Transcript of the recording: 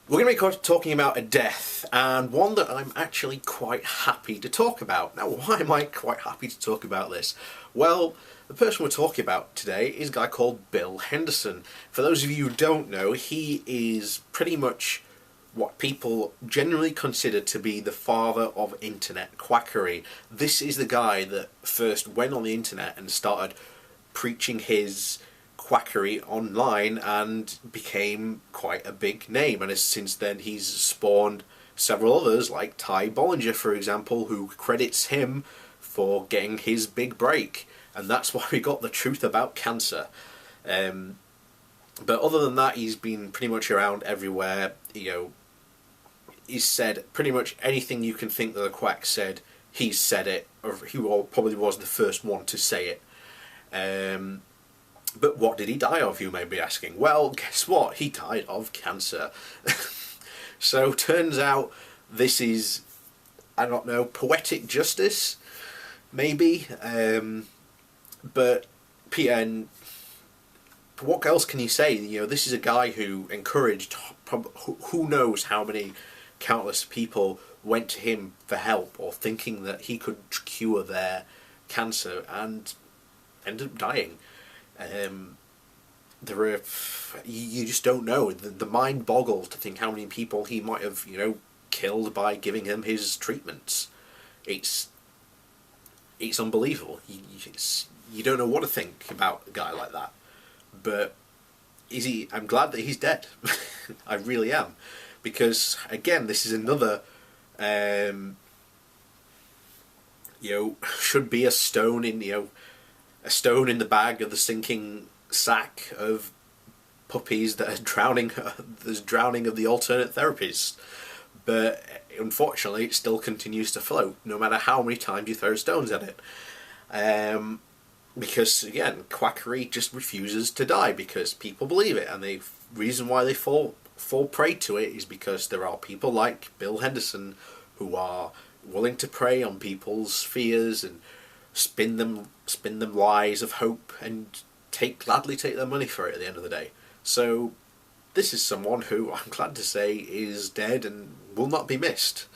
We're going to be talking about a death, and one that I'm actually quite happy to talk about. Now, why am I quite happy to talk about this? Well, the person we're talking about today is a guy called Bill Henderson. For those of you who don't know, he is pretty much what people generally consider to be the father of internet quackery. This is the guy that first went on the internet and started preaching his quackery online and became quite a big name, and since then he's spawned several others like Ty Bollinger, for example, who credits him for getting his big break, and that's why we got the truth about cancer. But other than that, he's been pretty much around everywhere. He's said pretty much anything you can think that the Quack said, he's said it, or he probably was the first one to say it. But what did he die of, you may be asking? Well, guess what? He died of cancer. So, turns out this is, I don't know, poetic justice, maybe? But, PN, what else can you say? This is a guy who encouraged, who knows how many countless people went to him for help, or thinking that he could cure their cancer, and ended up dying. You just don't know. The mind boggles to think how many people he might have, killed by giving him his treatments. It's unbelievable. You don't know what to think about a guy like that. But I'm glad that he's dead. I really am, because again, this is another should be a stone in the bag of the sinking sack of puppies that are drowning. There's drowning of the alternate therapies, but unfortunately it still continues to float no matter how many times you throw stones at it, because again, quackery just refuses to die because people believe it, and the reason why they fall prey to it is because there are people like Bill Henderson who are willing to prey on people's fears and spin them lies of hope, and gladly take their money for it at the end of the day. So this is someone who I'm glad to say is dead and will not be missed.